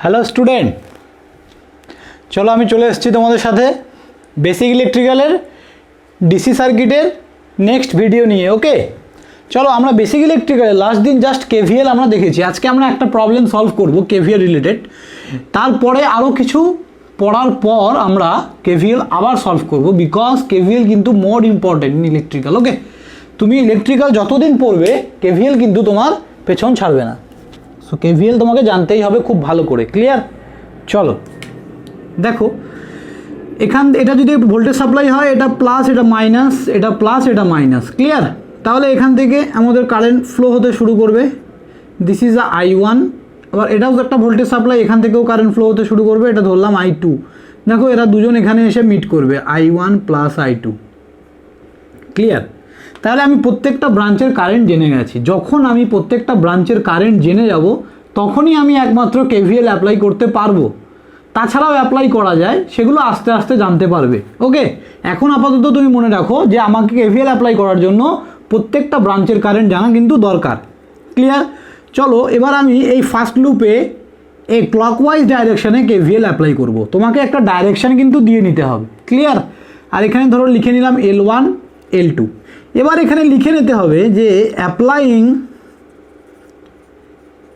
Hello student, চলো আমি চলে এসেছি তোমাদের সাথে বেসিক ইলেকট্রিক্যালের ডিসি সার্কিটের নেক্সট ভিডিও নিয়ে। ওকে, চলো আমরা বেসিক ইলেকট্রিক্যালের লাস্ট দিন জাস্ট কেভিএল আমরা দেখেছি। আজকে আমরা একটা প্রবলেম সলভ করব কেভিএল রিলেটেড। তারপরে আরও কিছু পড়ার পর আমরা কেভিএল আবার সলভ করব, বিকজ কেভিএল কিন্তু মোর ইম্পর্টেন্ট ইন ইলেকট্রিক্যাল। ওকে, তুমি ইলেকট্রিক্যাল যতদিন পড়বে কেভিএল কিন্তু তোমার পেছন ছাড়বে না। সো কেভিএল তোমাকে জানতেই হবে খুব ভালো করে। ক্লিয়ার? চলো দেখো, এটা যদি ভোল্টেজ সাপ্লাই হয়, এটা প্লাস, এটা মাইনাস, এটা প্লাস, এটা মাইনাস। ক্লিয়ার? তাহলে এখান থেকে আমাদের কারেন্ট ফ্লো হতে শুরু করবে। This is I1। আবার এটাও একটা ভোল্টেজ সাপ্লাই, এখান থেকেও কারেন্ট ফ্লো হতে শুরু করবে। এটা ধরলাম I2। দেখো এরা দুজন এখানে এসে মিট করবে, I1 প্লাস I2। ক্লিয়ার? তাহলে আমি প্রত্যেকটা ব্রাঞ্চের কারেন্ট জেনে গেছি। যখন আমি প্রত্যেকটা ব্রাঞ্চের কারেন্ট জেনে যাব তখনই আমি একমাত্র কেভিএল অ্যাপ্লাই করতে পারবো। তাছাড়াও অ্যাপ্লাই করা যায়, সেগুলো আস্তে আস্তে জানতে পারবে। ওকে, এখন আপাতত তুমি মনে রাখো যে আমাকে কেভিএল অ্যাপ্লাই করার জন্য প্রত্যেকটা ব্রাঞ্চের কারেন্ট জানা কিন্তু দরকার। ক্লিয়ার? চলো এবার আমি এই ফার্স্ট লুপে এই ক্লকওয়াইজ ডাইরেকশানে কেভিএল অ্যাপ্লাই করব। তোমাকে একটা ডাইরেকশান কিন্তু দিয়ে নিতে হবে। ক্লিয়ার? আর এখানে ধরো লিখে নিলাম L1 L2। এবার এখানে লিখে নিতে হবে যে অ্যাপ্লাইং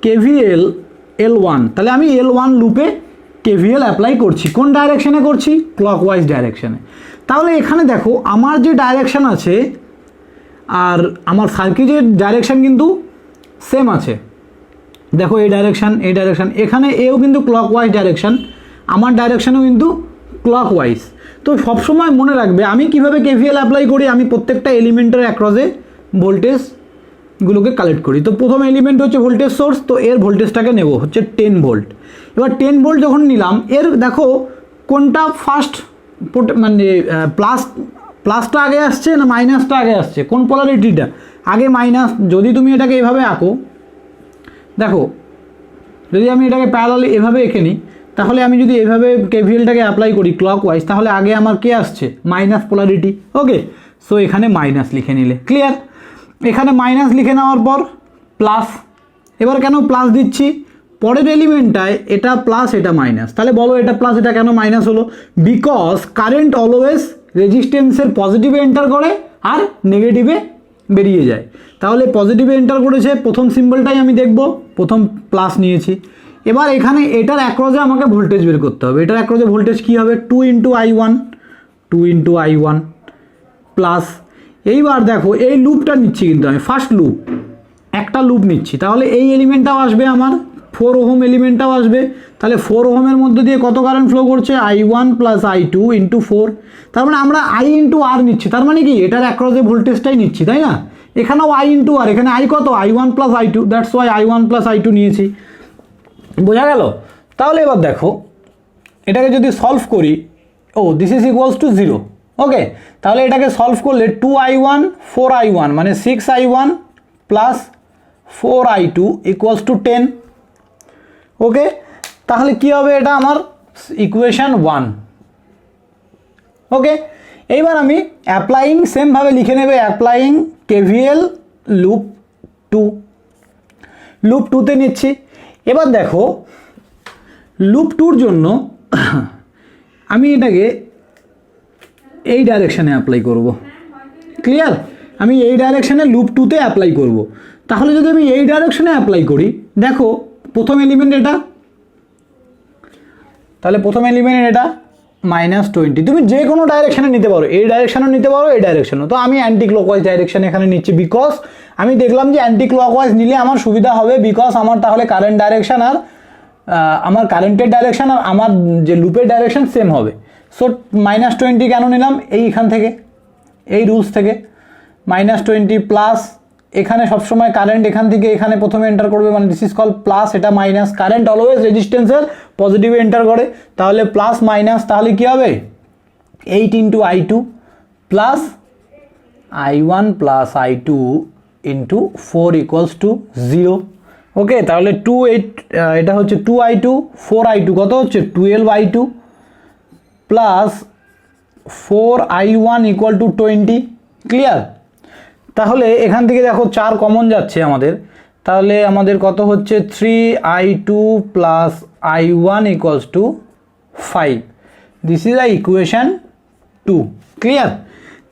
কেভিএল L1। তাহলে আমি L1 লুপে কেভিএল অ্যাপ্লাই করছি। কোন ডাইরেকশানে করছি? ক্লকওয়াইজ ডাইরেকশানে। তাহলে এখানে দেখো আমার যে ডাইরেকশান আছে আর আমার সার্কিটের ডাইরেকশান কিন্তু সেম আছে। দেখো এই ডাইরেকশান, এই ডাইরেকশান, এখানে এও কিন্তু ক্লকওয়াইজ ডাইরেকশান, আমার ডাইরেকশানও কিন্তু ক্লকওয়াইজ। তো সবসময় মনে রাখবে আমি কিভাবে কেভিএল অ্যাপ্লাই করি। আমি প্রত্যেকটা এলিমেন্টের অ্যাক্রসে ভোল্টেজগুলোকে কালেক্ট করি। তো প্রথম এলিমেন্ট হচ্ছে ভোল্টেজ সোর্স, তো এর ভোল্টেজটাকে নেব হচ্ছে 10 ভোল্ট। এবার 10 ভোল্ট যখন নিলাম, এর দেখো কোনটা ফার্স্ট, মানে প্লাসটা আগে আসছে না মাইনাসটা আগে আসছে, কোন পোলারিটিটা আগে? মাইনাস। যদি তুমি এটাকে এভাবে আঁকো, দেখো যদি আমি এটাকে প্যারালালি এভাবে এঁকে নিই, তাহলে আমি যদি এভাবে কেভিএলটাকে অ্যাপ্লাই করি ক্লকওয়াইজ, তাহলে আগে আমার কে আসছে? Minus polarity. ওকে, সো এখানে মাইনাস লিখে নিলে। ক্লিয়ার? এখানে মাইনাস লিখে নেওয়ার পর প্লাস। এবার কেন প্লাস দিচ্ছি? পরের এলিমেন্টটায় এটা প্লাস, এটা মাইনাস। তাহলে বলো এটা প্লাস, এটা কেন মাইনাস হলো? বিকজ কারেন্ট অলওয়েজ রেজিস্ট্যান্সের পজিটিভে এন্টার করে আর নেগেটিভে বেরিয়ে যায়। তাহলে পজিটিভে এন্টার করেছে, প্রথম সিম্বলটাই আমি দেখব, প্রথম প্লাস নিয়েছি। এবার এখানে এটার অ্যাক্রসে আমাকে ভোল্টেজ বের করতে হবে। এটার অ্যাক্রসে ভোল্টেজ কী হবে? 2 × I1 প্লাস। এইবার দেখো এই লুপটা নিচ্ছি কিন্তু আমি, ফার্স্ট লুপ একটা লুপ নিচ্ছি। তাহলে এই এলিমেন্টটাও আসবে আমার, 4 ওহম এলিমেন্টটাও আসবে। তাহলে 4 ওহমের মধ্যে দিয়ে কত কারেন্ট ফ্লো করছে? I1 plus I2 × 4। তার মানে আমরা I × R নিচ্ছি। তার মানে কি এটার অ্যাক্রসে ভোল্টেজটাই নিচ্ছি, তাই না? এখানেও I × R, এখানে I কত? I1 plus I2, that's why I1 plus I2 নিয়েছি। বোঝা গেল? তাহলে এবার দেখো এটাকে যদি সলভ করি, দিস ইজ ইকুয়ালস টু 0। ওকে, তাহলে এটাকে সলভ করলে 2I1 4I1 মানে 6I1 plus 4I2 equals to 10। ওকে, তাহলে কি হবে? এটা আমার ইকুয়েশন 1। ওকে, এইবার আমি অ্যাপ্লাইং সেমভাবে লিখে নেবে, অ্যাপ্লাইং কেভিএল লুপ 2। লুপ 2তে নিচ্ছি। এবার দেখো লুপ 2র জন্য আমি এটাকে এই ডাইরেকশানে অ্যাপ্লাই করব। ক্লিয়ার? আমি এই ডাইরেকশানে লুপ 2তে অ্যাপ্লাই করব। তাহলে যদি আমি এই ডাইরেকশানে অ্যাপ্লাই করি, দেখো প্রথম এলিমেন্ট এটা, তাহলে প্রথম এলিমেন্ট এটা -20। তুমি যে কোনো ডাইরেকশানে নিতে পারো, এই ডাইরেকশানও নিতে পারো, এই ডাইরেকশানও। তো আমি অ্যান্টি ক্লকওয়াইজ ডাইরেকশান এখানে নিচ্ছি, বিকজ আমি দেখলাম যে অ্যান্টি ক্লকওয়াইজ নিলে আমার সুবিধা হবে, বিকজ আমার তাহলে কারেন্ট ডাইরেকশান আর আমার কারেন্টের ডাইরেকশান আর আমার যে লুপের ডাইরেকশান সেম হবে। সো -20 কেন নিলাম? এইখান থেকে, এই রুলস থেকে -20 প্লাস। এখানে সবসময় কারেন্ট এখান থেকে এখানে প্রথমে এন্টার করবে, মানে দিস ইজ কল প্লাস, এটা মাইনাস। কারেন্ট অলওয়েজ রেজিস্ট্যান্সের পজিটিভে এন্টার করে, তাহলে প্লাস মাইনাস, তাহলে কী হবে? 8 × I2 plus I1 plus I2 × 4 equals to 0। ওকে, তাহলে এটা হচ্ছে 2I2 4I2 কত হচ্ছে? 12I2 plus 4I1 equal to 20। Clear? তাহলে এখান থেকে দেখো 4 কমন যাচ্ছে আমাদের, তাহলে আমাদের কত হচ্ছে 3I2 plus I1 equals to 5. This is the equation 2. Clear?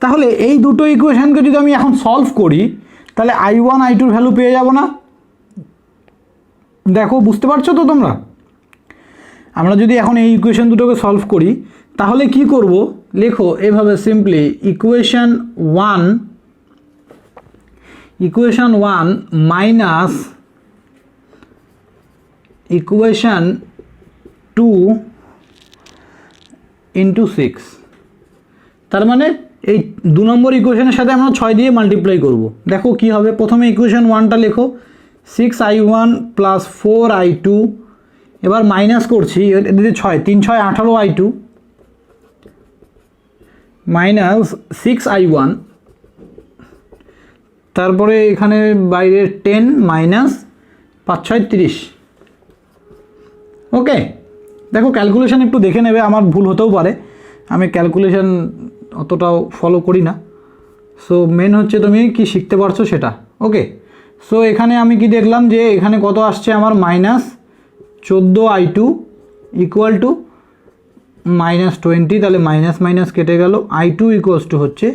তাহলে এই দুটো ইকুয়েশনকে যদি আমি এখন সলভ করি তাহলে I1 I2 ভ্যালু পেয়ে যাব না? দেখো, বুঝতে পারছো তো তোমরা? আমরা যদি এখন এই ইকুয়েশন দুটোকে সলভ করি তাহলে কি করব, লেখো এভাবে simply equation 1 minus equation 2 into 6। তার মানে এই 2 নম্বর ইকুয়েশনের সাথে আমরা 6 দিয়ে মাল্টিপ্লাই করব। দেখো কি হবে, প্রথমে ইকুয়েশন 1টা লেখো 6I1 প্লাস 4I2, এবার মাইনাস করছি, এদিকে 6 3 6 18I2 মাইনাস 6I1, তারপরে এখানে বাইরে 10 মাইনাস 5 6 30। ওকে, দেখো ক্যালকুলেশন একটু দেখে নেবে, আমার ভুল হতেও পারে, আমি ক্যালকুলেশন অতটাও ফলো করি না। সো মেন হচ্ছে তুমি কি শিখতে পারছো সেটা। ওকে, সো এখানে আমি কি দেখলাম যে এখানে কত আসছে আমার minus 14I2 equal to minus 20, তাহলে মাইনাস মাইনাস কেটে গেল, I2 ইকুয়ালস টু হচ্ছে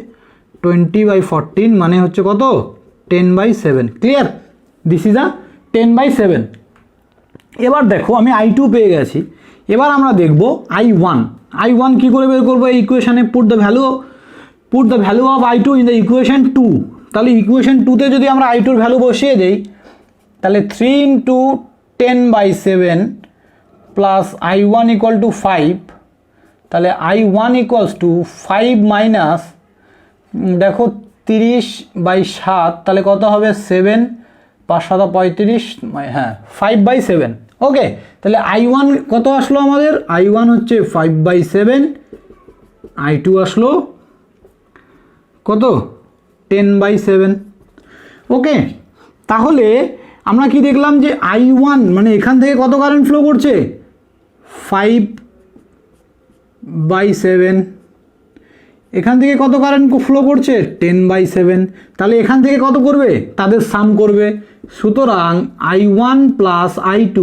20/14 মানে হচ্ছে কত 10/7। ক্লিয়ার? দিস ইজ আ 10/7। এবার দেখো আমি I2 পেয়ে গেছি, এবার আমরা দেখব I1 কি করে বের করবো এই ইকুয়েশনে? Put the value of I2 in the equation 2। তাহলে ইকুয়েশন 2তে যদি আমরা I2 এর ভ্যালু বসিয়ে দেই তাহলে 3 into 10/7 plus I1 equal to 5, তাহলে I1 ইকুয়ালস টু 5 মাইনাস দেখো 30/7, তাহলে কত হবে 7 5 7 35, হ্যাঁ 5/7। ওকে, তাহলে I1 কত আসলো আমাদের? I1 হচ্ছে 5/7, I2 আসলো কত 10/7। ওকে, তাহলে আমরা কি দেখলাম যে I1 মানে এখান থেকে কত কারেন্ট ফ্লো করছে 5/7, এখান থেকে কত কারেন্ট ফ্লো করছে 10/7, তাহলে এখান থেকে কত করবে? তাদের সাম করবে। সুতরাং I1 প্লাস I2,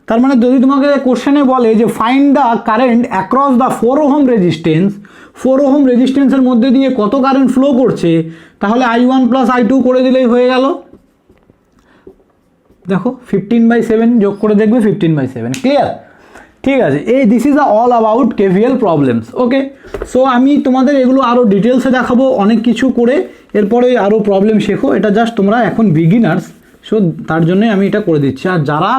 তার মানে যদি তোমাকে কোশ্চেনে বলে যে find the current across the 4 ohm resistance, 4 ohm রেজিস্ট্যান্সের মধ্যে দিয়ে কত কারেন্ট ফ্লো করছে, তাহলে I1 প্লাস I2 করে দিলেই হয়ে গেল। দেখো 15/7 যোগ করে দেখবে 15/7। ক্লিয়ার? ঠিক আছে, this is all about KVL problems. Okay, so আমি তোমাদের এগুলো আরও ডিটেলসে দেখাবো অনেক কিছু করে, এরপরে আরও প্রবলেম শেখো। এটা জাস্ট তোমরা এখন বিগিনার্স, সো তার জন্যই আমি এটা করে দিচ্ছি। আর যারা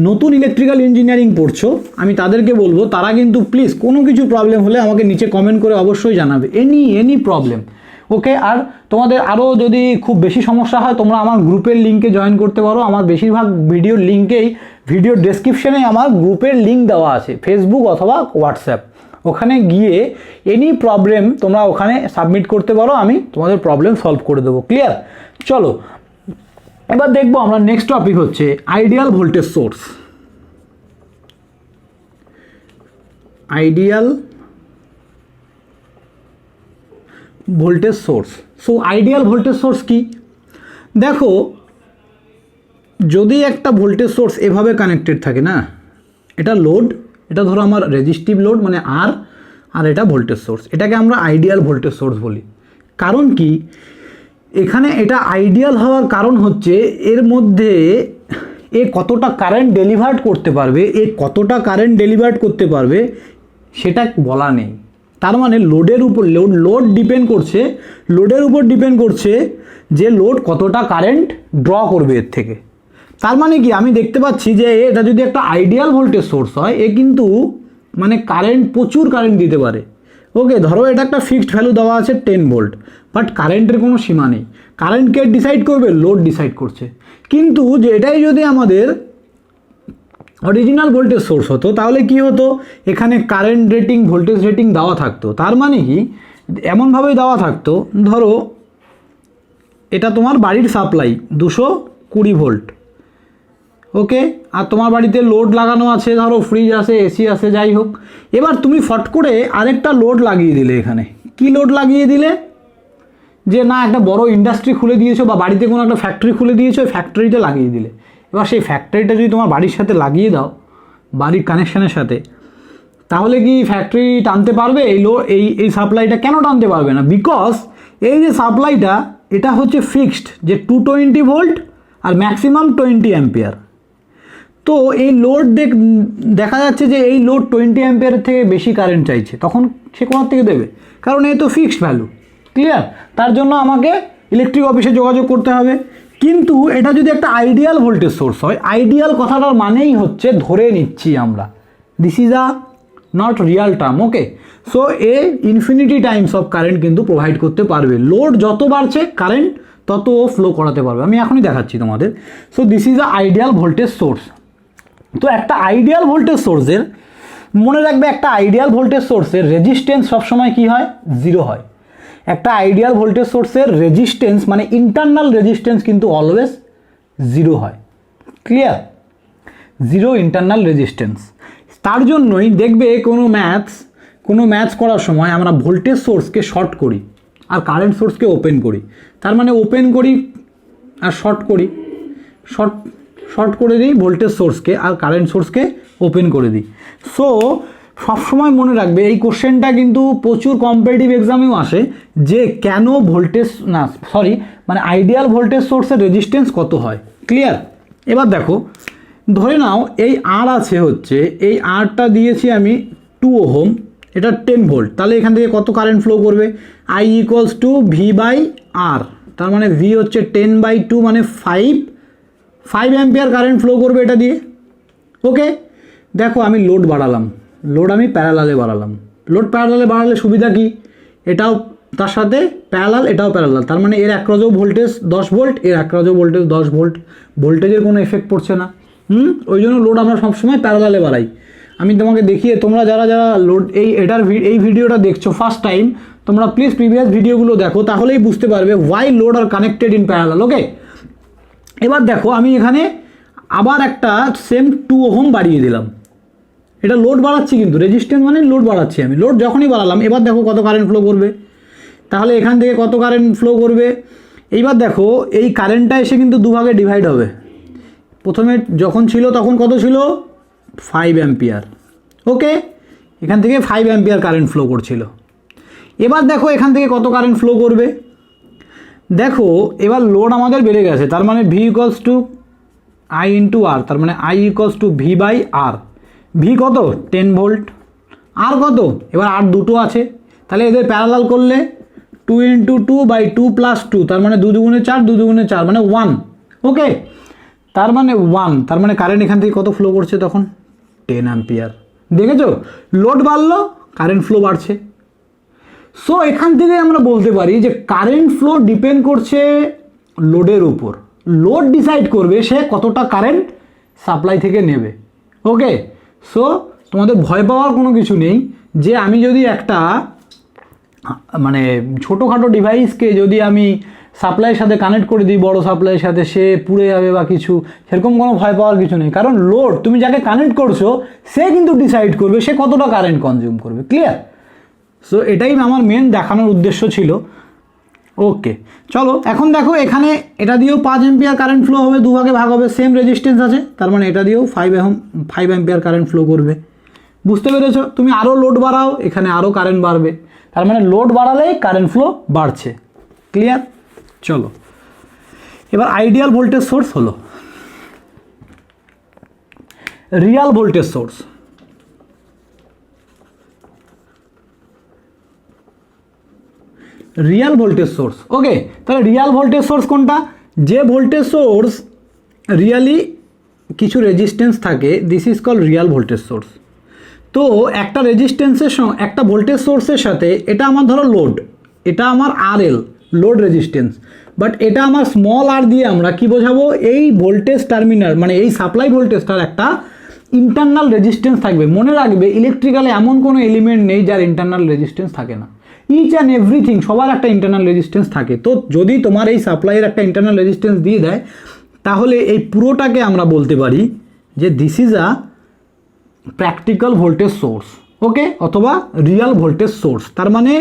নতুন ইলেকট্রিক্যাল ইঞ্জিনিয়ারিং পড়ছো আমি তাদেরকে বলবো তারা কিন্তু প্লিজ কোনো কিছু প্রবলেম হলে আমাকে নিচে কমেন্ট করে অবশ্যই জানাবে, এনি প্রবলেম। ওকে, আর তোমাদের আরও যদি খুব বেশি সমস্যা হয় তোমরা আমার গ্রুপের লিঙ্কে জয়েন করতে পারো। আমার বেশিরভাগ ভিডিওর লিঙ্কেই, ভিডিওর ডেসক্রিপশনে আমার গ্রুপের লিঙ্ক দেওয়া আছে, ফেসবুক অথবা হোয়াটসঅ্যাপ। ওখানে গিয়ে এনি প্রবলেম তোমরা ওখানে সাবমিট করতে পারো, আমি তোমাদের প্রবলেম সলভ করে দেবো। ক্লিয়ার? চলো এবার দেখবো আমরা নেক্সট টপিক হচ্ছে ideal voltage source. Ideal voltage source. So ideal voltage source কি? দেখো, যদি একটা ভোল্টেজ সোর্স এভাবে কানেক্টেড থাকে না, এটা লোড, এটা ধরো আমার রেজিস্টিভ লোড মানে আর এটা ভোল্টেজ সোর্স, এটাকে আমরা আইডিয়াল ভোল্টেজ সোর্স বলি। কারণ কি এখানে এটা আইডিয়াল হওয়ার কারণ হচ্ছে এর মধ্যে এ কতটা কারেন্ট ডেলিভার্ড করতে পারবে সেটা বলা নেই। তার মানে লোডের উপর লোড ডিপেন্ড করছে যে লোড কতটা কারেন্ট ড্র করবে এর থেকে। তার মানে কি আমি দেখতে পাচ্ছি যে এটা যদি একটা আইডিয়াল ভোল্টেজ সোর্স হয়, এ কিন্তু মানে প্রচুর কারেন্ট দিতে পারে। ওকে, ধরো এটা একটা ফিক্সড ভ্যালু দেওয়া আছে 10 ভোল্ট, বাট কারেন্টের কোনো সীমা নেই। কারেন্ট কে ডিসাইড করবে? লোড ডিসাইড করছে। কিন্তু যে এটাই যদি আমাদের অরিজিনাল ভোল্টেজ সোর্স হতো তাহলে কি হতো, এখানে কারেন্ট রেটিং ভোল্টেজ রেটিং দেওয়া থাকতো। তার মানে কি এমনভাবেই দেওয়া থাকতো, ধরো এটা তোমার বাড়ির সাপ্লাই 220 ভোল্ট। ওকে, আর তোমার বাড়িতে লোড লাগানো আছে, ধরো ফ্রিজ আছে, এসি আছে, যাই হোক। এবার তুমি ফট করে আরেকটা লোড লাগিয়ে দিলে। এখানে কি লোড লাগিয়ে দিলে? যে না একটা বড় ইন্ডাস্ট্রি খুলে দিয়েছো বা বাড়িতে কোনো একটা ফ্যাক্টরি খুলে দিয়েছো, ফ্যাক্টরিতে লাগিয়ে দিলে। এবার সেই ফ্যাক্টরিটা যদি তোমার বাড়ির সাথে লাগিয়ে দাও বাড়ির কানেকশানের সাথে, তাহলে কি ফ্যাক্টরি টানতে পারবে এই সাপ্লাইটা? কেন টানতে পারবে না? বিকজ এই যে সাপ্লাইটা এটা হচ্ছে ফিক্সড, যে 220 ভোল্ট আর ম্যাক্সিমাম 20 অ্যাম্পিয়ার। তো এই লোড দেখা যাচ্ছে যে এই লোড 20 অ্যাম্পিয়ারের থেকে বেশি কারেন্ট চাইছে, তখন সে কোথা থেকে দেবে? কারণ এই তো ফিক্সড ভ্যালু, ক্লিয়ার? তার জন্য আমাকে ইলেকট্রিক অফিসে যোগাযোগ করতে হবে। কিন্তু এটা যদি একটা আইডিয়াল ভোল্টেজ সোর্স হয়, আইডিয়াল কথাটার মানেই হচ্ছে ধরে নিচ্ছি আমরা, this is a not Real term, okay? So A infinity Times of current কিন্তু প্রোভাইড করতে পারবে। লোড যত বাড়ছে কারেন্ট তত ও ফ্লো করাতে পারবে। আমি এখনই দেখাচ্ছি তোমাদের। So this is a ideal voltage source. তো একটা আইডিয়াল ভোল্টেজ সোর্সের, মনে রাখবে, একটা আইডিয়াল ভোল্টেজ সোর্সের রেজিস্ট্যান্স সবসময় কি হয়? 0 হয়। একটা আইডিয়াল ভোল্টেজ সোর্সের রেজিস্ট্যান্স মানে ইন্টারনাল রেজিস্ট্যান্স কিন্তু অলওয়েজ 0 হয়, ক্লিয়ার? 0 internal resistance. তার জন্যই দেখবে কোনো ম্যাথস করার সময় আমরা ভোল্টেজ সোর্সকে শর্ট করি আর কারেন্ট সোর্সকে ওপেন করি। তার মানে ওপেন করি আর শর্ট করি, শর্ট করে দিই ভোল্টেজ সোর্সকে আর কারেন্ট সোর্সকে ওপেন করে দিই। সো সবসময় মনে রাখবে, এই কোশ্চেনটা কিন্তু প্রচুর কম্পিটিটিভ এক্সামেও আসে, যে কেন আইডিয়াল ভোল্টেজ সোর্সের রেজিস্ট্যান্স কত হয়, ক্লিয়ার? এবার দেখো, ধরে নাও এই আর আছে হচ্ছে, এই আরটা দিয়েছি আমি 2 ওহম, এটা 10 ভোল্ট, তাহলে এখান থেকে কত কারেন্ট ফ্লো করবে? I equals to V by R, তার মানে ভি হচ্ছে 10/2 মানে 5 অ্যাম্পিয়ার কারেন্ট ফ্লো করবে এটা দিয়ে, ওকে? দেখো আমি লোড বাড়ালাম, লোড আমি প্যারালালে বাড়ালাম। লোড প্যারালালে বাড়ালে সুবিধা কি? এটাও তার সাথে প্যারালাল, এটাও প্যারালাল, তার মানে এর একরাজও ভোল্টেজ 10 ভোল্ট, এর একরাজও ভোল্টেজ 10 ভোল্ট, ভোল্টেজের কোনো এফেক্ট পড়ছে না। ওই জন্য লোড আমরা সবসময় প্যারালালে বাড়াই। আমি তোমাকে দেখিয়ে, তোমরা যারা লোড এই ভিডিওটা দেখছো ফার্স্ট টাইম, তোমরা প্লিজ প্রিভিয়াস ভিডিওগুলো দেখো, তাহলেই বুঝতে পারবে why load are connected in parallel, okay? এবার দেখো আমি এখানে আবার একটা সেম 2 ওহম বাড়িয়ে দিলাম, এটা লোড বাড়াচ্ছি, কিন্তু রেজিস্ট্যান্স মানে লোড বাড়াচ্ছি আমি। লোড যখনই বাড়ালাম, এবার দেখো কত কারেন্ট ফ্লো করবে, তাহলে এখান থেকে কত কারেন্ট ফ্লো করবে? এইবার দেখো এই কারেন্টটা এসে কিন্তু দুভাগে ডিভাইড হবে। প্রথমে যখন ছিল তখন কত ছিল? 5 অ্যাম্পিয়ার, ওকে? এখান থেকে 5 অ্যাম্পিয়ার কারেন্ট ফ্লো করছিল। এবার দেখো এখান থেকে কত কারেন্ট ফ্লো করবে? দেখো এবার লোড আমাদের বেড়ে গেছে, তার মানে V equals to I into R, তার মানে I equals to V by R. V কত? 10 ভোল্ট। আর কত? এবার আর দুটো আছে, তাহলে এদের প্যারালাল করলে 2 ইন্টু 2 বাই 2 প্লাস 2, তার মানে 2 দুগুণে 4, 2 দুগুণে 4 মানে 1, ওকে? তার মানে 1, তার মানে কারেন্ট এখান থেকে কত ফ্লো করছে তখন? 10 অ্যাম্পিয়ার। দেখেছো, লোড বাড়লো, কারেন্ট ফ্লো বাড়ছে। সো এখান থেকে আমরা বলতে পারি যে কারেন্ট ফ্লো ডিপেন্ড করছে লোডের উপর। লোড ডিসাইড করবে সে কতটা কারেন্ট সাপ্লাই থেকে নেবে, ওকে? সো তোমাদের ভয় পাওয়ার কোনো কিছু নেই, যে আমি যদি একটা ছোটোখাটো ডিভাইসকে যদি আমি সাপ্লাইয়ের সাথে কানেক্ট করে দিই বড় সাপ্লাইয়ের সাথে, সে পুড়ে যাবে বা কিছু, সেরকম কোনো ভয় পাওয়ার কিছু নেই। কারণ লোড, তুমি যাকে কানেক্ট করছো সে কিন্তু ডিসাইড করবে সে কতটা কারেন্ট কনজিউম করবে, ক্লিয়ার? সো এটাই আমার মেন দেখানোর উদ্দেশ্য ছিল, ওকে? চলো এখন দেখো, এখানে এটা দিয়েও 5 অ্যাম্পিয়ার কারেন্ট ফ্লো হবে, দুভাগে ভাগ হবে, সেম রেজিস্ট্যান্স আছে, তার মানে এটা দিয়েও 5 অ্যাম্পিয়ার কারেন্ট ফ্লো করবে। বুঝতে পেরেছো? তুমি আরও লোড বাড়াও, এখানে আরও কারেন্ট বাড়বে, তার মানে লোড বাড়ালেই কারেন্ট ফ্লো বাড়ছে, ক্লিয়ার? চলো এবার আইডিয়াল ভোল্টেজ সোর্স হলো real voltage source. Real voltage source, okay? তাহলে রিয়াল ভোল্টেজ সোর্স কোনটা? যে ভোল্টেজ সোর্স রিয়ালি কিছু রেজিস্ট্যান্স থাকে, this is call real voltage source. তো একটা রেজিস্ট্যান্সের সঙ্গে একটা ভোল্টেজ সোর্সের সাথে, এটা আমার ধরো লোড, এটা আমার RL লোড রেজিস্ট্যান্স, বাট এটা আমার স্মল আর দিয়ে আমরা কি বোঝাবো? এই ভোল্টেজ টার্মিনাল মানে এই সাপ্লাই ভোল্টেজটার একটা ইন্টারনাল রেজিস্ট্যান্স থাকবে। মনে রাখবে, ইলেকট্রিক্যালে এমন কোনো এলিমেন্ট নেই যার ইন্টারনাল রেজিস্ট্যান্স থাকে না। ইচ অ্যান্ড এভরিথিং সবার একটা ইন্টারনাল রেজিস্ট্যান্স থাকে। তো যদি তোমার এই সাপ্লাইয়ের একটা ইন্টারনাল রেজিস্ট্যান্স দিয়ে দেয়, তাহলে এই পুরোটাকে আমরা বলতে পারি যে this is a practical voltage source, okay? অথবা রিয়াল ভোল্টেজ সোর্স। তার মানে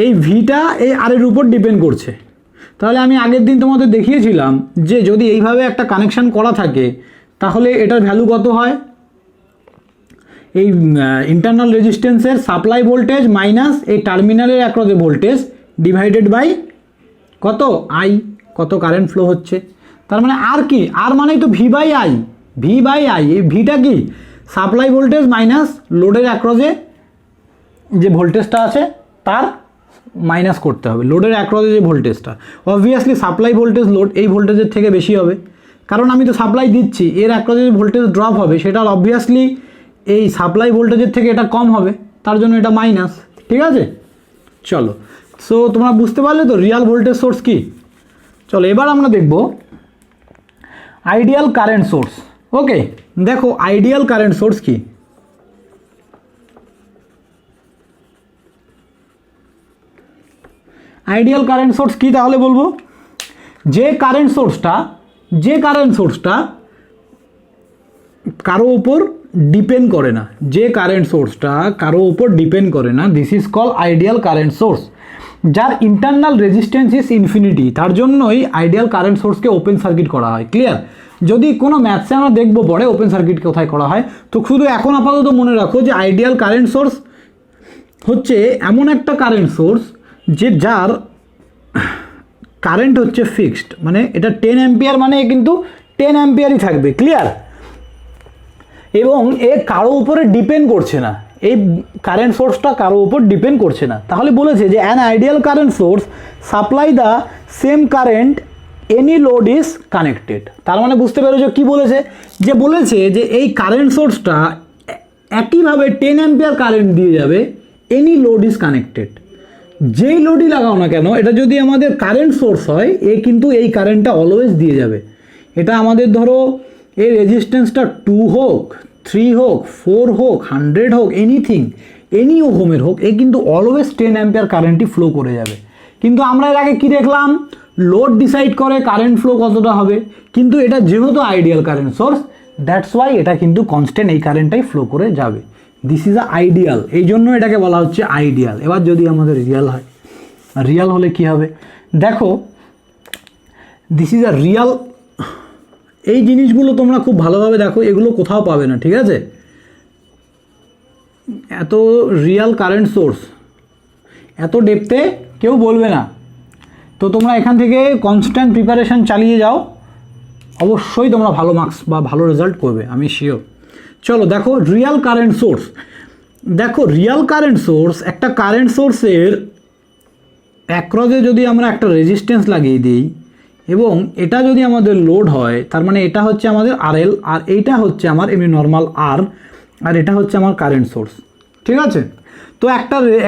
এই ভিটা এই আরের উপর ডিপেন্ড করছে। তাহলে আমি আগের দিন তোমাদের দেখিয়েছিলাম যে যদি এইভাবে একটা কানেকশান করা থাকে, তাহলে এটার ভ্যালু কত হয়? এই ইন্টারনাল রেজিস্ট্যান্সের সাপ্লাই ভোল্টেজ মাইনাস এই টার্মিনালের অ্যাক্রসে ভোল্টেজ ডিভাইডেড বাই কত আই, কত কারেন্ট ফ্লো হচ্ছে। তার মানে আর কি, আর মানেই তো V by I, V by I. এই ভিটা কি সাপ্লাই ভোল্টেজ মাইনাস লোডের অ্যাক্রসে যে ভোল্টেজটা আছে তার মাইনাস করতে হবে, লোডের অ্যাক্রসে যে ভোল্টেজটা। অবভিয়াসলি সাপ্লাই ভোল্টেজ লোড এই ভোল্টেজের থেকে বেশি হবে, কারণ আমি তো সাপ্লাই দিচ্ছি, এর অ্যাক্রসে যে ভোল্টেজ ড্রপ হবে সেটা অবভিয়াসলি এই সাপ্লাই ভোল্টেজের থেকে এটা কম হবে, তার জন্য এটা মাইনাস। ঠিক আছে, চলো। সো তোমরা বুঝতে পারলে তো রিয়াল ভোল্টেজ সোর্স কি। চলো এবার আমরা দেখব আইডিয়াল কারেন্ট সোর্স। ওকে, দেখো আইডিয়াল কারেন্ট সোর্স কি। আইডিয়াল কারেন্ট সোর্স কি তাহলে বলবো, যে কারেন্ট সোর্সটা কারো উপর ডিপেন্ড করে না, যে কারেন্ট সোর্সটা কারো উপর ডিপেন্ড করে না, this is call ideal current source. যার ইন্টারনাল রেজিস্ট্যান্স ইজ ইনফিনিটি, তার জন্যই আইডিয়াল কারেন্ট সোর্সকে ওপেন সার্কিট করা হয়। ক্লিয়ার? যদি কোনো ম্যাথসে আমরা দেখবো পরে ওপেন সার্কিট কোথায় করা হয়, তো শুধু এখন আপাতত মনে রাখো যে আইডিয়াল কারেন্ট সোর্স হচ্ছে এমন একটা কারেন্ট সোর্স যে যার কারেন্ট হচ্ছে ফিক্সড, মানে এটা 10 অ্যাম্পিয়ার, মানে কিন্তু 10 অ্যাম্পিয়ারই থাকবে। ক্লিয়ার? এবং এ কারো উপরে ডিপেন্ড করছে না, এই কারেন্ট সোর্সটা কারো উপর ডিপেন্ড করছে না। তাহলে বলেছে যে an ideal current source supply the same current any load is connected. তার মানে বুঝতে পেরেছো কি বলেছে, যে বলেছে যে এই কারেন্ট সোর্সটা একইভাবে 10 অ্যাম্পিয়ার কারেন্ট দিয়ে যাবে এনি লোড ইজ কানেক্টেড। যেই লোডই লাগাও না কেন, এটা যদি আমাদের কারেন্ট সোর্স হয়, এ কিন্তু এই কারেন্টটা অলওয়েজ দিয়ে যাবে। এটা আমাদের ধরো এই রেজিস্ট্যান্সটা 2 হোক, 3 হোক, 4 হোক, 100 হোক, এনিথিং, এনি ওহমের হোক, এ কিন্তু অলওয়েজ 10 অ্যাম্পিয়ার কারেন্টই ফ্লো করে যাবে। কিন্তু আমরা এর আগে কি দেখলাম, লোড ডিসাইড করে কারেন্ট ফ্লো কতটা হবে, কিন্তু এটা যেহেতু ideal current source, that's why এটা কিন্তু কনস্ট্যান্ট এই কারেন্টটাই ফ্লো করে যাবে। দিস ইজ আ আইডিয়াল, এই জন্য এটাকে বলা হচ্ছে আইডিয়াল। এবার যদি আমাদের রিয়াল হয়, রিয়াল হলে কি হবে দেখো, দিস ইজ আ রিয়াল। এই জিনিসগুলো তোমরা খুব ভালোভাবে দেখো, এগুলো কোথাও পাবে না। ঠিক আছে, এত রিয়াল কারেন্ট সোর্স এত ডেপথে কেউ বলবে না। তো তোমরা এখান থেকে কনস্ট্যান্ট প্রিপারেশন চালিয়ে যাও, অবশ্যই তোমরা ভালো মার্কস বা ভালো রেজাল্ট করবে, আমি শিওর। চলো দেখো রিয়াল কারেন্ট সোর্স। দেখো রিয়াল কারেন্ট সোর্স, একটা কারেন্ট সোর্সের অ্যাক্রসে যদি আমরা একটা রেজিস্ট্যান্স লাগিয়ে দিই এবং এটা যদি আমাদের লোড হয়, তার মানে এটা হচ্ছে আমাদের আরএল, আর এইটা হচ্ছে আমার এমনি নর্মাল আর, আর এটা হচ্ছে আমার কারেন্ট সোর্স। ঠিক আছে, তো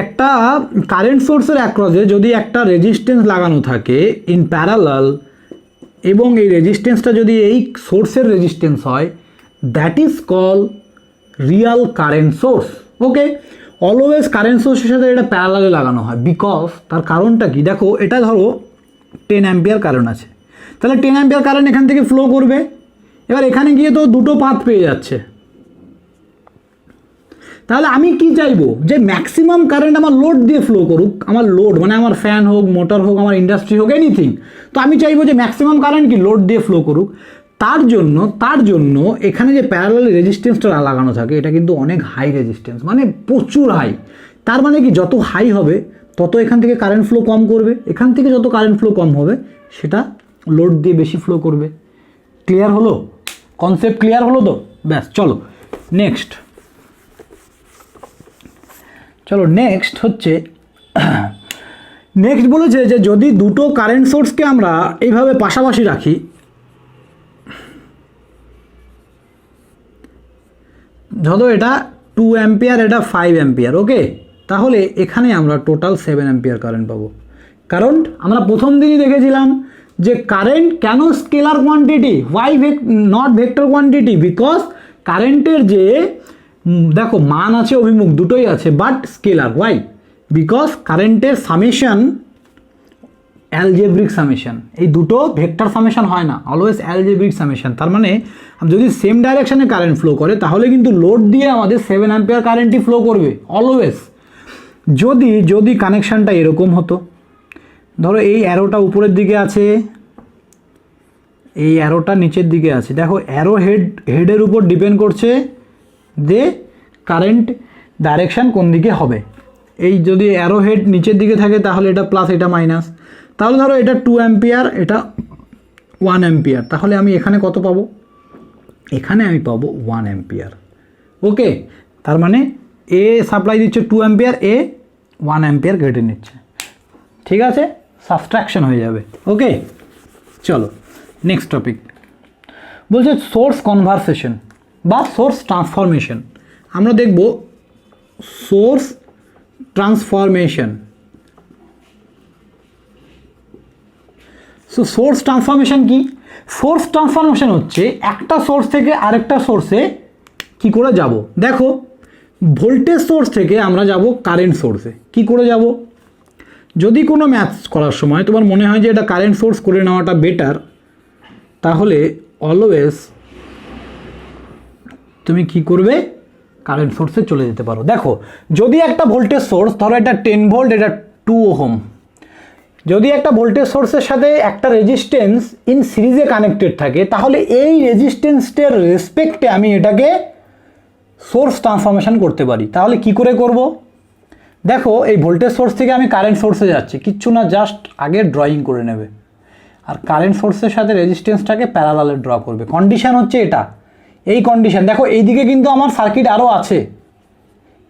একটা কারেন্ট সোর্সের অ্যাক্রসে যদি একটা রেজিস্ট্যান্স লাগানো থাকে ইন প্যারালাল, এবং এই রেজিস্ট্যান্সটা যদি এই সোর্সের রেজিস্ট্যান্স হয়, that is call Real current source. Okay, always current সোর্সের সাথে এটা প্যারালালে লাগানো হয়, বিকজ তার কারণটা কি, দেখো এটা ধরো 10 অ্যাম্পিয়ার কারেন্ট আছে, তাহলে 10 অ্যাম্পিয়ার কারেন্ট এখান থেকে ফ্লো করবে। এবার এখানে গিয়ে তো দুটো পাথ পেয়ে যাচ্ছে, তাহলে আমি কি চাইবো, যে ম্যাক্সিমাম কারেন্ট আমার লোড দিয়ে ফ্লো করুক। আমার লোড মানে আমার ফ্যান হোক, মোটর হোক, আমার ইন্ডাস্ট্রি হোক, এনিথিং। তো আমি চাইবো যে ম্যাক্সিমাম কারেন্ট কি লোড দিয়ে ফ্লো করুক। তার জন্য এখানে যে প্যারালাল রেজিস্ট্যান্সটা লাগানো থাকে, এটা কিন্তু অনেক হাই রেজিস্ট্যান্স, মানে প্রচুর হাই। তার মানে কি, যত হাই হবে তত এখান থেকে কারেন্ট ফ্লো কম করবে, এখান থেকে যত কারেন্ট ফ্লো কম হবে সেটা লোড দিয়ে বেশি ফ্লো করবে। ক্লিয়ার হলো কনসেপ্ট? ক্লিয়ার হলো তো? ব্যাস, চলো নেক্সট। চলো নেক্সট হচ্ছে, নেক্সট বলেছে যে যদি দুটো কারেন্ট সোর্সকে আমরা এইভাবে পাশাপাশি রাখি, ধরো এটা 2 অ্যাম্পিয়ার, এটা 5 অ্যাম্পিয়ার। ওকে, তাহলে এখানে আমরা টোটাল 7 অ্যাম্পিয়ার কারেন্ট পাবো। কারণ আমরা প্রথম দিনই দেখেছিলাম যে কারেন্ট কেন scalar quantity, why not vector quantity, because কারেন্টের যে দেখো মান আছে, অভিমুখ দুটোই আছে, বাট স্কেলার। ওয়াই? বিকজ কারেন্টের সামেশন অ্যালজেব্রিক সামেশন, এই দুটো ভেক্টর সামেশন হয় না, অলওয়েজ অ্যালজেব্রিক সামেশন। তার মানে যদি সেম ডাইরেকশনে কারেন্ট ফ্লো করে, তাহলে কিন্তু লোড দিয়ে আমাদের 7 অ্যাম্পিয়ার কারেন্টই ফ্লো করবে অলওয়েজ। যদি কানেকশানটা এরকম হতো, ধরো এই অ্যারোটা উপরের দিকে আছে, এই অ্যারোটা নিচের দিকে আছে, দেখো অ্যারো হেডের উপর ডিপেন্ড করছে যে কারেন্ট ডাইরেকশান কোন দিকে হবে। এই যদি অ্যারো হেড নিচের দিকে থাকে তাহলে এটা প্লাস এটা মাইনাস, তাহলে ধরো এটা 2 অ্যাম্পিয়ার এটা 1 অ্যাম্পিয়ার, তাহলে আমি এখানে কত পাবো, এখানে আমি পাবো 1 অ্যাম্পিয়ার। ওকে, তার মানে এ সাপ্লাই দিচ্ছে 2 অ্যাম্পিয়ার, এ 1 অ্যাম্পিয়ার কেটে নিচ্ছে, ঠিক আছে, সাবট্রাকশন হয়ে যাবে। ওকে, চলো নেক্সট টপিক বলছে সোর্স কনভারসেশন বা সোর্স ট্রান্সফরমেশন। আমরা দেখব source transformation. So source transformation কি? সোর্স ট্রান্সফরমেশন হচ্ছে একটা সোর্স থেকে আরেকটা সোর্সে কি করে যাব। দেখো ভোল্টেজ সোর্স থেকে আমরা যাব কারেন্ট সোর্সে, কি করে যাব? যদি কোনো ম্যাথস করার সময় তোমার মনে হয় যে এটা কারেন্ট সোর্স করে নেওয়াটা বেটার, তাহলে অলওয়েজ তুমি কি করবে, কারেন্ট সোর্সে চলে যেতে পারো। দেখো যদি একটা ভোল্টেজ সোর্স, ধরো এটা 10 ভোল্ট, এটা 2 ওহম, যদি একটা ভোল্টেজ সোর্সের সাথে একটা রেজিস্ট্যান্স ইন সিরিজে কানেক্টেড থাকে, তাহলে এই রেজিস্ট্যান্সটার রেসপেক্টে আমি এটাকে সোর্স ট্রান্সফরমেশন করতে পারি। তাহলে কি করে করব? দেখো এই ভোল্টেজ সোর্স থেকে আমি কারেন্ট সোর্সে যাচ্ছি, কিচ্ছু না, জাস্ট আগে ড্রয়িং করে নেবে, আর কারেন্ট সোর্সের সাথে রেজিস্ট্যান্সটাকে প্যারালালে ড্র করবে। কন্ডিশন হচ্ছে এটা, এই কন্ডিশন। দেখো এইদিকে কিন্তু আমার সার্কিট আরও আছে,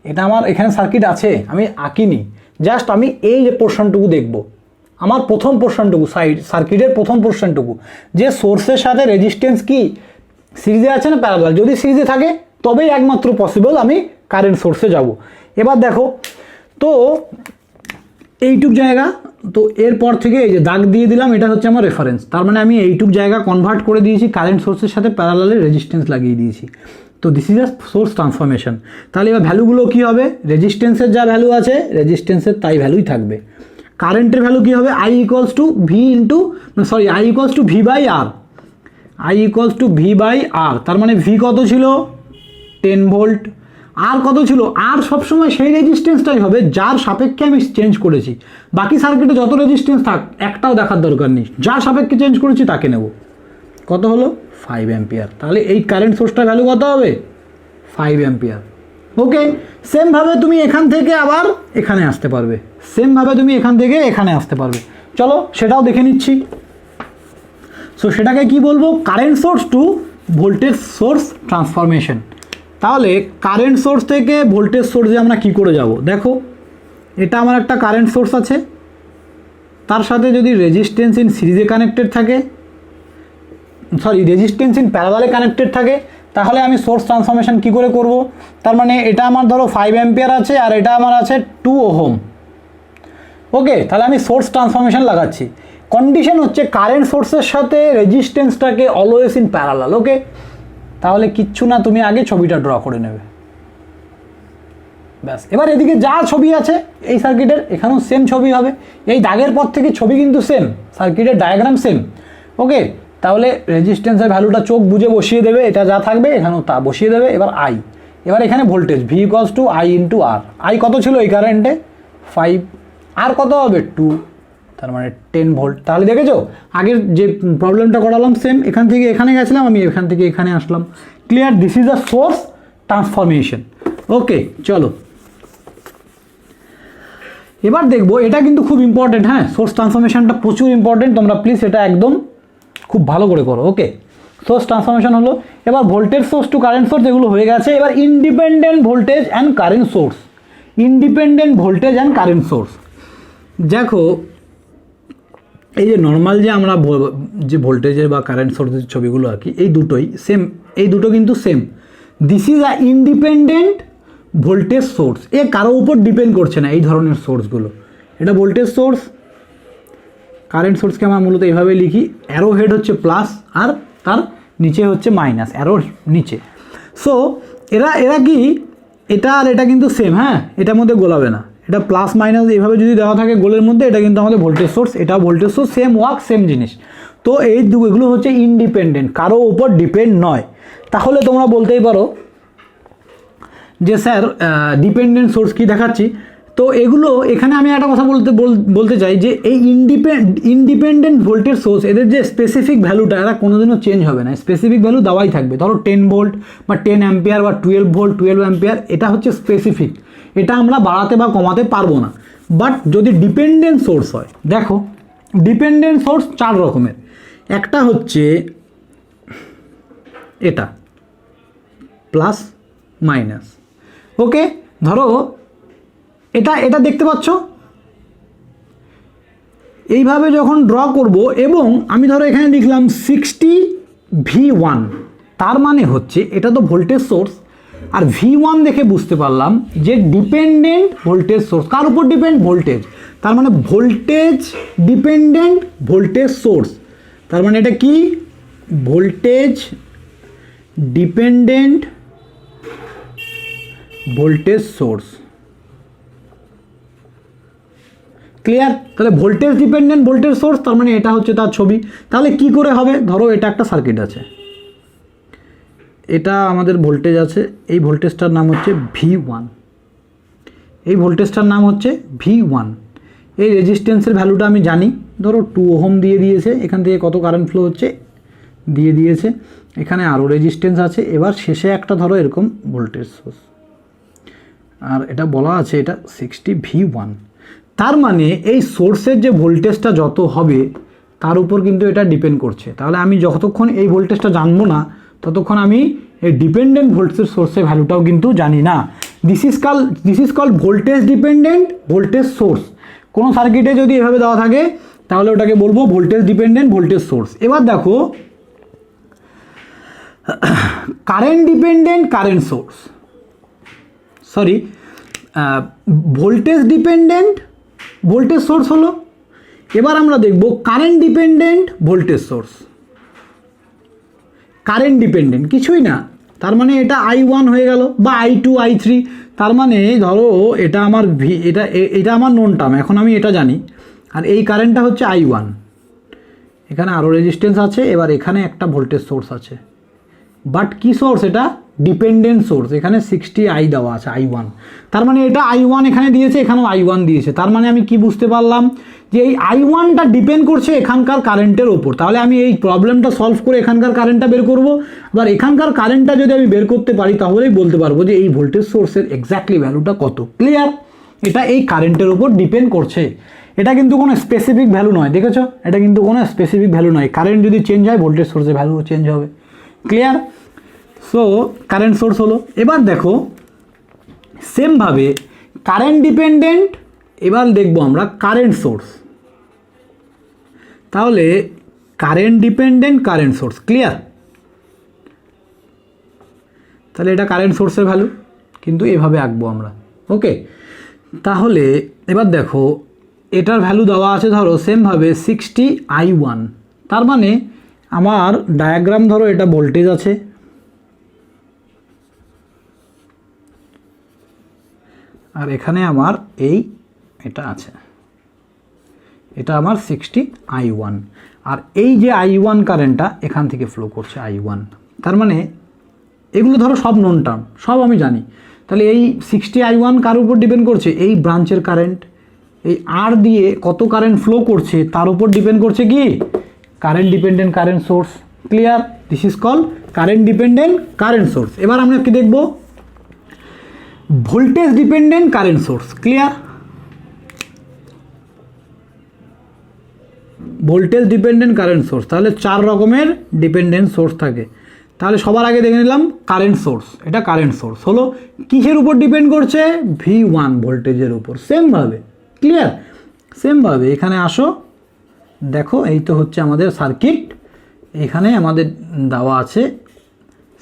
এটা আমার এখানে সার্কিট আছে, আমি আঁকিনি, জাস্ট আমি এই যে পোর্শনটুকু দেখব, আমার প্রথম পোর্শনটুকু সার্কিটের প্রথম পোর্শনটুকু, যে সোর্সের সাথে রেজিস্ট্যান্স কি সিরিজে আছে না প্যারালাল। যদি সিরিজে থাকে তবেই একমাত্র পসিবল আমি কারেন্ট সোর্সে যাব। এবার দেখো তো এইটুক জায়গা, তো এরপর থেকে এই যে দাগ দিয়ে দিলাম, এটা হচ্ছে আমার রেফারেন্স, তার মানে আমি এইটুক জায়গা কনভার্ট করে দিয়েছি, কারেন্ট সোর্সের সাথে প্যারালালে রেজিস্ট্যান্স লাগিয়ে দিয়েছি। তো this is a source transformation. তাহলে এবার ভ্যালুগুলো কী হবে, রেজিস্ট্যান্সের যা ভ্যালু আছে রেজিস্ট্যান্সের তাই ভ্যালুই থাকবে। কারেন্টের ভ্যালু কী হবে, I equals to V into I equals to V by R, I equals to V by R. তার মানে ভি কত ছিল 10 ভোল্ট, আর কত ছিল, আর সবসময় সেই রেজিস্ট্যান্সটাই হবে যার সাপেক্ষে আমি চেঞ্জ করেছি। বাকি সার্কিটে যত রেজিস্ট্যান্স থাক একটাও দেখার দরকার নেই, যার সাপেক্ষে চেঞ্জ করেছি তাকে নেব। কত হলো 5 অ্যাম্পিয়ার। তাহলে এই কারেন্ট সোর্সটার ভ্যালু কত হবে 5 অ্যাম্পিয়ার। ওকে, সেমভাবে তুমি এখান থেকে আবার এখানে আসতে পারবে, সেমভাবে তুমি এখান থেকে এখানে আসতে পারবে। চলো সেটাও দেখে নিচ্ছি। সো সেটাকে কি বলবো, current source to voltage source transformation. তাহলে কারেন্ট সোর্স থেকে ভোল্টেজ সোর্সে আমরা কি করে যাব। দেখো এটা আমার একটা কারেন্ট সোর্স আছে, তার সাথে যদি রেজিস্ট্যান্স ইন সিরিজে কানেক্টেড থাকে, রেজিস্ট্যান্স ইন প্যারালালে কানেক্টেড থাকে, তাহলে আমি সোর্স ট্রান্সফরমেশন কি করে করব। তার মানে এটা আমার ধরো 5 অ্যাম্পিয়ার আছে আর এটা আমার আছে 2 ওহম। ওকে, তাহলে আমি সোর্স ট্রান্সফরমেশন লাগাচ্ছি। কন্ডিশন হচ্ছে কারেন্ট সোর্সের সাথে রেজিস্ট্যান্সটাকে অলওয়েজ ইন প্যারালাল। ওকে, তাহলে কিচ্ছু না, তুমি আগে ছবিটা ড্র করে নেবে, ব্যাস। এবার এদিকে যা ছবি আছে এই সার্কিটের এখানেও সেম ছবি হবে, এই দাগের পর থেকে ছবি কিন্তু সেম, সার্কিটের ডায়াগ্রাম সেম। ওকে, তাহলে রেজিস্ট্যান্সের ভ্যালুটা চোখ বুঝে বসিয়ে দেবে, এটা যা থাকবে এখানেও তা বসিয়ে দেবে। এবার আই, এবার এখানে voltage V equals to I into R. I কত ছিল এই কারেন্টে 5, আর কত হবে 2, তার মানে 10 ভোল্ট। তাহলে দেখেছো আগের যে প্রবলেমটা করালাম সেম, এখান থেকে এখানে গেছিলাম, আমি এখান থেকে এখানে আসলাম। Clear, this is a source transformation. Okay চলো এবার দেখবো, এটা কিন্তু খুব ইম্পর্টেন্ট, হ্যাঁ সোর্স ট্রান্সফরমেশনটা প্রচুর ইম্পর্টেন্ট, তোমরা প্লিজ এটা একদম খুব ভালো করে করো। ওকে, সোর্স ট্রান্সফরমেশন হলো, এবার voltage source to current source এগুলো হয়ে গেছে। এবার independent voltage and current source, independent voltage and current source. দেখো এই যে নর্মাল যে আমরা যে ভোল্টেজের বা কারেন্ট সোর্সের ছবিগুলো আঁকি, এই দুটোই সেম, এই দুটো কিন্তু same. This is a independent voltage source, এ কারো উপর ডিপেন্ড করছে না এই ধরনের সোর্সগুলো। এটা ভোল্টেজ সোর্স, কারেন্ট সোর্সকে আমরা মূলত এইভাবে লিখি, অ্যারো হেড হচ্ছে প্লাস আর তার নিচে হচ্ছে মাইনাস, অ্যারোর নিচে। সো এরা কি, এটা আর এটা কিন্তু সেম, হ্যাঁ এটার মধ্যে গোলাবে না, এটা প্লাস মাইনাস এইভাবে যদি দেওয়া থাকে গোলের মধ্যে, এটা কিন্তু আমাদের ভোল্টেজ সোর্স, এটা voltage source, same work same জিনিস। তো এই এগুলো হচ্ছে ইন্ডিপেন্ডেন্ট, কারো উপর ডিপেন্ড নয়। তাহলে তোমরা বলতেই পারো যে স্যার ডিপেন্ডেন্ট সোর্স কি দেখাচ্ছি, তো এগুলো এখানে আমি একটা কথা বলতে চাই যে এই ইন্ডিপেন্ডেন্ট ভোল্টেজ সোর্স এদের যে স্পেসিফিক ভ্যালুটা এরা কোনোদিনও চেঞ্জ হবে না, স্পেসিফিক ভ্যালু দেওয়াই থাকবে। ধরো 10 ভোল্ট বা 10 অ্যাম্পিয়ার বা 12 ভোল্ট 12 অ্যাম্পিয়ার, এটা হচ্ছে স্পেসিফিক, এটা আমরা বাড়াতে বা কমাতে পারবো না। বাট যদি ডিপেন্ডেন্ট সোর্স হয়, দেখো ডিপেন্ডেন্ট সোর্স 4 রকমের। একটা হচ্ছে এটা প্লাস মাইনাস, ওকে। ধরো এটা দেখতে পাচ্ছ, এইভাবে যখন ড্র করব এবং আমি ধরো এখানে লিখলাম 60V1, তার মানে হচ্ছে এটা তো ভোল্টেজ সোর্স, আর V1 দেখে বুঝতে পারলাম যে ডিপেন্ডেন্ট ভোল্টেজ সোর্স। কার উপর ডিপেন্ড? ভোল্টেজ। তার মানে ভোল্টেজ ডিপেন্ডেন্ট ভোল্টেজ সোর্স, তার মানে এটা কি? Voltage dependent voltage source. Clear? তাহলে ভোল্টেজ ডিপেন্ডেন্ট ভোল্টেজ সোর্স, তার মানে এটা হচ্ছে তার ছবি। তাহলে কি করে হবে? ধরো এটা একটা সার্কিট আছে, এটা আমাদের ভোল্টেজ আছে, এই ভোল্টেজটার নাম হচ্ছে V1, এই ভোল্টেজটার নাম হচ্ছে V1। এই রেজিস্ট্যান্সের ভ্যালুটা আমি জানি, ধরো 2 ওহম দিয়ে দিয়েছে, এখান থেকে কত কারেন্ট ফ্লো হচ্ছে দিয়ে দিয়েছে, এখানে আরও রেজিস্ট্যান্স আছে। এবার শেষে একটা ধরো এরকম ভোল্টেজ সোর্স, আর এটা বলা আছে এটা 60V1। তার মানে এই সোর্সের যে ভোল্টেজটা যত হবে তার উপর কিন্তু এটা ডিপেন্ড করছে। তাহলে আমি যতক্ষণ এই ভোল্টেজটা জানবো না ততক্ষণ আমি এই ডিপেন্ডেন্ট ভোল্টেজ সোর্সের ভ্যালুটাও কিন্তু জানি না। This is called voltage dependent voltage source. কোনো সার্কিটে যদি এভাবে দেওয়া থাকে তাহলে ওটাকে বলবো ভোল্টেজ ডিপেন্ডেন্ট ভোল্টেজ সোর্স। এবার দেখো current dependent current source, sorry voltage dependent voltage source হলো। এবার আমরা দেখব current dependent voltage source. Current dependent কিছুই না, তার মানে এটা I1 হয়ে গেল বা I2 I3। তার মানে ধরো এটা আমার এটা আমার নোন টার্ম, এখন আমি এটা জানি, আর এই কারেন্টটা হচ্ছে I1, এখানে আরও রেজিস্ট্যান্স আছে, এবার এখানে একটা ভোল্টেজ সোর্স আছে, বাট কি সোর্স? এটা ডিপেন্ডেন্ট সোর্স, এখানে 60I দেওয়া আছে I1, তার মানে এটা I1 এখানে দিয়েছে, এখানেও I1 দিয়েছে। তার মানে আমি কি বুঝতে পারলাম যে এই I1টা ডিপেন্ড করছে এখানকার কারেন্টের ওপর। তাহলে আমি এই প্রবলেমটা সলভ করে এখানকার কারেন্টটা বের করব, আবার এখানকার কারেন্টটা যদি আমি বের করতে পারি তাহলেই বলতে পারবো যে এই ভোল্টেজ সোর্সের এক্স্যাক্টলি ভ্যালুটা কত। ক্লিয়ার? এটা এই কারেন্টের ওপর ডিপেন্ড করছে, এটা কিন্তু কোনো স্পেসিফিক ভ্যালু নয়, দেখেছো? এটা কিন্তু কোনো স্পেসিফিক ভ্যালু নয়, কারেন্ট যদি চেঞ্জ হয় ভোল্টেজ সোর্সের ভ্যালু চেঞ্জ হবে। ক্লিয়ার? সো কারেন্ট সোর্স হলো। এবার দেখো সেমভাবে কারেন্ট ডিপেন্ডেন্ট, এবার দেখবো আমরা কারেন্ট সোর্স। তাহলে current dependent current source, clear? তাহলে এটা কারেন্ট সোর্সের ভ্যালু, কিন্তু এভাবে আঁকবো আমরা, ওকে। তাহলে এবার দেখো এটার ভ্যালু দেওয়া আছে ধরো সেমভাবে 60I1, তার মানে আমার ডায়াগ্রাম ধরো এটা ভোল্টেজ আছে, আর এখানে আমার এটা আছে, এটা আমার 60I1, আর এই যে I1 কারেন্টটা এখান থেকে ফ্লো করছে I1। তার মানে এগুলো ধরো সব নন টার্ম, সব আমি জানি। তাহলে এই 60I1 কার উপর ডিপেন্ড করছে? এই ব্রাঞ্চের কারেন্ট, এই আর দিয়ে কত কারেন্ট ফ্লো করছে তার উপর ডিপেন্ড করছে কি? Current dependent current source. Clear? This is called current dependent current source. এবার আমরা কি দেখব? Voltage dependent current source. Clear? Voltage dependent current source, তাহলে 4 রকমের ডিপেন্ডেন্ট সোর্স থাকে। তাহলে সবার আগে দেখে নিলাম কারেন্ট সোর্স, এটা কারেন্ট সোর্স হলো। কিসের উপর ডিপেন্ড করছে? V1 ভোল্টেজের উপর। সেমভাবে, ক্লিয়ার? সেমভাবে এখানে আসো, দেখো এই তো হচ্ছে আমাদের সার্কিট, এখানে আমাদের দেওয়া আছে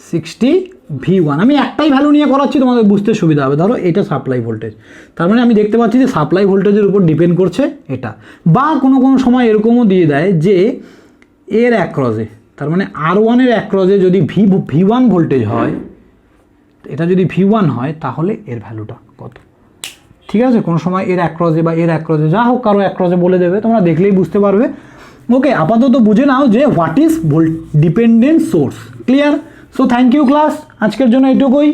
60V1। আমি একটাই ভ্যালু নিয়ে করাচ্ছি, তোমাদের বুঝতে সুবিধা হবে। ধরো এটা সাপ্লাই ভোল্টেজ, তার মানে আমি দেখতে পাচ্ছি যে সাপ্লাই ভোল্টেজের উপর ডিপেন্ড করছে এটা। বা কোনো কোনো সময় এরকমও দিয়ে দেয় যে এর অ্যাক্রসে, তার মানে R1 এর অ্যাক্রসে যদি V1 ভোল্টেজ হয়, এটা যদি V1 হয় তাহলে এর ভ্যালুটা কত। ঠিক আছে? কোনো সময় এর অ্যাক্রসে বা এর অ্যাক্রসে, যা হোক কারো অ্যাক্রসে বলে দেবে, তোমরা দেখলেই বুঝতে পারবে। ওকে, আপাতত বুঝে নাও যে what is dependent source. Clear? So thank you class, আজকের জন্য এটুকুই।